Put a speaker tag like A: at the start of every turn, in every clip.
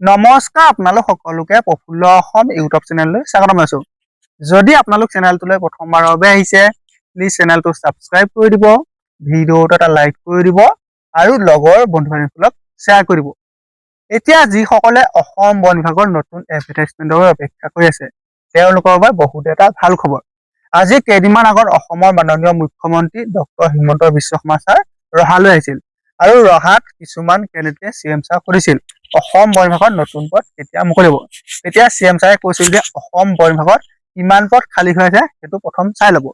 A: নমস্কাৰ আপোনালোক সকলোকে প্ৰফুল্ল অসম ইউটিউব চেনেললৈ স্বাগতম জনাইছো। যদি আপোনালোক চেনেলটোলৈ প্ৰথমবাৰৰ বাবে আহিছে প্লিজ চেনেলটো ছাবস্ক্ৰাইব কৰি দিব, ভিডিঅ'টো এটা লাইক কৰি দিব আৰু লগৰ বন্ধু-বান্ধৱীসকলক শ্বেয়াৰ কৰি দিব। এতিয়া যিসকলে অসম বন বিভাগৰ নতুন এডভাৰটাইজমেণ্টৰ বাবে অপেক্ষা কৰি আছে তেওঁলোকৰ বাবে বহুত এটা ভাল খবৰ। আজি কেইদিনমান আগত অসমৰ মাননীয় মুখ্যমন্ত্ৰী ডক্টৰ হিমন্ত বিশ্ব শৰ্মা ছাৰ ৰহালৈ আহিছিল আৰু ৰহাত কিছুমান কেন্দ্ৰীয় CM ছাৰক সুধিছিল অসম বন বিভাগৰ নতুন পদ কেতিয়া মুকলি হ'ব। তেতিয়া CM ছাৰে কৈছিল যে অসম বন বিভাগত কিমান পদ খালী হৈ আছে সেইটো প্ৰথম চাই ল'ব।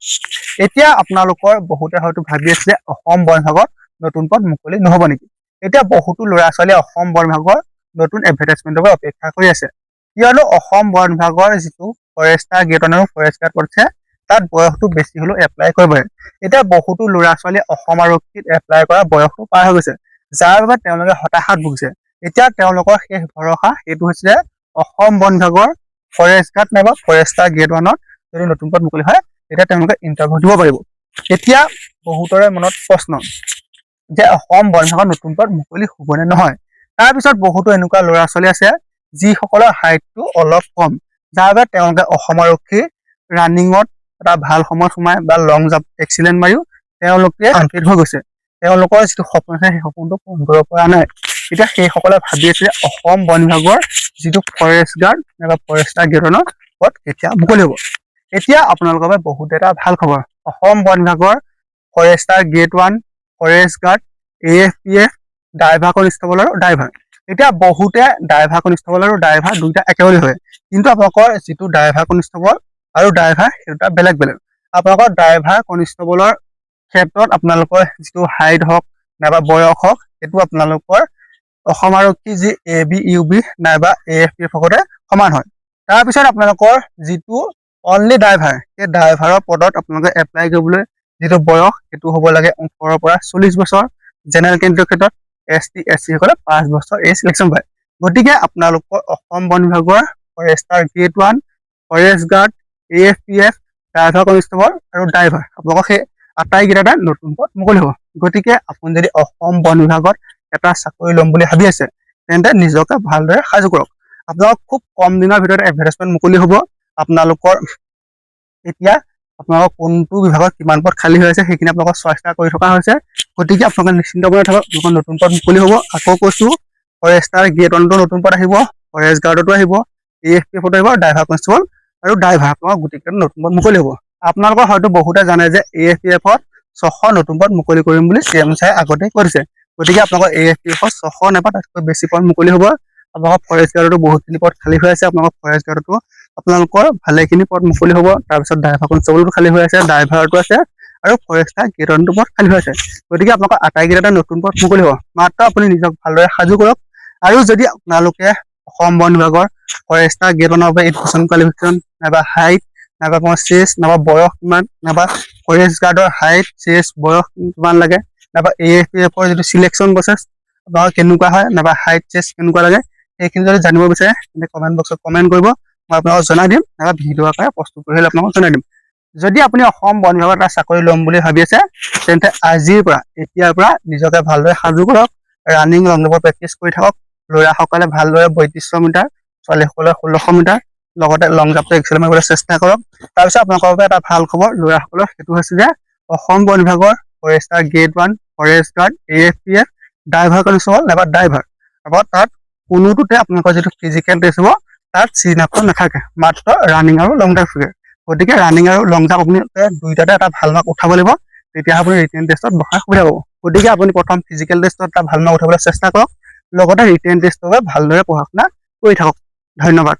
A: এতিয়া আপোনালোকৰ বহুতে হয়তো ভাবি আছে যে অসম বন বিভাগত নতুন পদ মুকলি নহ'ব নেকি। এতিয়া বহুতো ল'ৰা-ছোৱালীয়ে অসম বন বিভাগৰ নতুন এডভাৰটাইজমেণ্টৰ বাবে অপেক্ষা কৰি আছে, কিয়নো অসম বন বিভাগৰ যিটো ফৰেষ্টাৰ গ্ৰেড 1 আৰু ফৰেষ্ট গাৰ্ড পদ আছে তাত বয়সটো বেছি হ'লেও এপ্লাই কৰিব পাৰে। এতিয়া বহুতো ল'ৰা-ছোৱালীয়ে অসম আৰক্ষীত এপ্লাই কৰা বয়সটো পাৰ হৈ গৈছে, যাৰ বাবে তেওঁলোকে হতাশাত ভুগিছে। এতিয়া তেওঁলোকৰ শেষ ভৰসা সেইটো হৈছে অসম বন বিভাগৰ ফৰেষ্ট গাৰ্ড নাইবা ফৰেষ্টাৰ গ্ৰেড 1ত যদি নতুন পদ মুকলি হয় তেতিয়া তেওঁলোকে ইণ্টাৰভিউ দিব পাৰিব। এতিয়া বহুতৰে মনত প্ৰশ্ন যে অসম বন বিভাগৰ নতুন পদ মুকলি হ'ব নে নহয়। তাৰপিছত বহুতো এনেকুৱা ল'ৰা-ছোৱালী আছে যিসকলৰ হাইটটো অলপ কম, যাৰ বাবে তেওঁলোকে অসম আৰক্ষী ৰানিঙত এটা ভাল সময়ত সোমাই বা লং জাম্প এক্সিলেণ্ট মাৰিও তেওঁলোকে আনফিট হৈ গৈছে। তেওঁলোকৰ যিটো সপোন আছে সেই সপোনটো পূৰণ কৰিব পৰা নাই। এতিয়া সেইসকলে ভাবি আছে যে অসম বন বিভাগৰ যিটো ফৰেষ্ট গাৰ্ড নাইবা ফৰেষ্টাৰ গ্ৰেড 1ৰ পদ কেতিয়া মুকলি হ'ব। এতিয়া আপোনালোকৰ বাবে বহুত এটা ভাল খবৰ, অসম বন বিভাগৰ Forester grade 1, forest guard, AFPF, driver constable আৰু ড্ৰাইভাৰ। এতিয়া বহুতে ড্ৰাইভাৰ কনষ্টেবল আৰু ড্ৰাইভাৰ দুইটা একেলগে হয়, কিন্তু আপোনালোকৰ যিটো ড্ৰাইভাৰ কনষ্টেবল আৰু ড্ৰাইভাৰ সেইটো দুটা বেলেগ বেলেগ। আপোনালোকৰ ড্ৰাইভাৰ কনষ্টেবলৰ ক্ষেত্ৰত আপোনালোকৰ যিটো হাইট হওক নাইবা বয়স হওক সেইটো আপোনালোকৰ অসম আৰক্ষী যি ABUB নাইবা AFPF সৈতে সমান হয়। তাৰপিছত আপোনালোকৰ যিটো অনলি ড্ৰাইভাৰ, সেই ড্ৰাইভাৰৰ পদত আপোনালোকে এপ্লাই কৰিবলৈ যিটো বয়স সেইটো হ'ব লাগে 18 পৰা 40 বছৰ। জেনেৰেল কেণ্ডিডেটৰ ক্ষেত্ৰত ST SC সকলে 5 বছৰ এই চিলেকশ্যন পায়। গতিকে আপোনালোকৰ অসম বন বিভাগৰ Forester grade 1, forest guard, AFPF, driver constable আৰু ড্ৰাইভাৰ আপোনালোকৰ সেই আটাইকেইটা নতুন পদ মুকলি হ'ব। গতিকে আপুনি যদি অসম বন বিভাগত এটা চাকৰি ল'ম বুলি ভাবি আছে তেন্তে নিজকে ভালদৰে সাজু কৰক। আপোনালোকৰ খুব কম দিনৰ ভিতৰত এডভাৰটাইজমেণ্ট মুকলি হ'ব। আপোনালোকৰ এতিয়া আপোনালোকৰ কোনটো বিভাগত কিমান পদ খালী হৈ আছে সেইখিনি আপোনালোকৰ চৰ্চা কৰি থকা হৈছে। গতিকে আপোনালোকে নিশ্চিন্ত মনে থাকক, আপোনালোকৰ নতুন পদ মুকলি হ'ব। আকৌ কৈছো ফৰেষ্টাৰ গ্ৰেড 1টো নতুন পদ আহিব, ফৰেষ্ট গাৰ্ডতো আহিব, AFPFতো আহিব, ড্ৰাইভাৰ কনষ্টেবল আৰু ড্ৰাইভাৰ আপোনালোকৰ গোটেইকেইটা নতুন পদ মুকলি হ'ব। আপোনালোকৰ হয়তো বহুতে জানে যে AFPFত 600 নতুন পদ মুকলি কৰিম বুলি CM ছাৰে আগতে কৈছে। গতিকে আপোনালোকৰ AFPFত 600 নাইবা তাতকৈ বেছি পদ মুকলি হ'ব। আপোনালোকৰ ফৰেষ্ট গাৰ্ডতো বহুতখিনি পদ খালী হৈ আছে, আপোনালোকৰ ফৰেষ্ট গাৰ্ডতো আপোনালোকৰ ভালেখিনি পদ মুকলি হ'ব। তাৰপিছত ড্ৰাইভাৰ কনষ্টেবলতো খালী হৈ আছে, ড্ৰাইভাৰতো আছে আৰু ফৰেষ্টাৰ গ্ৰেড 1টো পদ খালী হৈ আছে। গতিকে আপোনালোকৰ আটাইকেইটা নতুন পদ মুকলি হ'ব, মাত্ৰ আপুনি নিজক ভালদৰে সাজু কৰক। আৰু যদি আপোনালোকে অসম বন বিভাগৰ ফৰেষ্টাৰ গ্ৰেড 1ৰ বাবে এডুকেশ্যন কোৱালিফিকেশ্যন নাইবা হাইট নাইবা আপোনাৰ চেষ্ট নাইবা বয়স কিমান নাইবা ফৰেষ্ট গাৰ্ডৰ হাইট চেষ্ট বয়স কিমান লাগে নাইবা AFPFৰ যিটো চিলেকশ্যন প্ৰচেছ আপোনালোকৰ কেনেকুৱা হয় নাইবা হাইট চেষ্ট কেনেকুৱা লাগে সেইখিনি যদি জানিব বিচাৰে তেন্তে কমেণ্ট বক্সত কমেণ্ট কৰিব, মই আপোনালোকক জনাই দিম নাইবা ভিডিঅ' আকাৰে প্ৰস্তুত কৰি আপোনালোকক জনাই দিম। যদি আপুনি অসম বন বিভাগত এটা চাকৰি ল'ম বুলি ভাবি আছে তেন্তে আজিৰ পৰা এতিয়াৰ পৰা নিজকে ভালদৰে সাজু কৰক, ৰানিং লং জাম্পৰ প্ৰেক্টিচ কৰি থাকক। ল'ৰাসকলে ভালদৰে 3200 মিটাৰ, ছোৱালীসকলে 1600 মিটাৰ, লগতে লং জাম্পটো এক্সেল মাৰিবলৈ চেষ্টা কৰক। তাৰপিছত আপোনালোকৰ বাবে এটা ভাল খবৰ ল'ৰাসকলৰ, সেইটো হৈছে যে অসম বন বিভাগৰ Forester grade 1, forest guard, AFPF, driver constable নাইবা ড্ৰাইভাৰ আকৌ তাত কোনোটোতে আপোনালোকৰ যিটো ফিজিকেল টেষ্ট হ'ব তাত চিন আপ নাথাকে, মাত্ৰ ৰানিং আৰু লং জাম্প থাকে। গতিকে ৰানিং আৰু লং জাম্প আপুনি দুইটাতে এটা ভাল মাৰ্ক উঠাব লাগিব, তেতিয়া আপুনি ৰিটেন টেষ্টত বহাৰ সুবিধা পাব। গতিকে আপুনি প্ৰথম ফিজিকেল টেষ্টত এটা ভাল মাৰ্ক উঠাবলৈ চেষ্টা কৰক, লগতে ৰিটেন টেষ্টৰ বাবে ভালদৰে পঢ়া শুনা কৰি থাকক। ধন্যবাদ।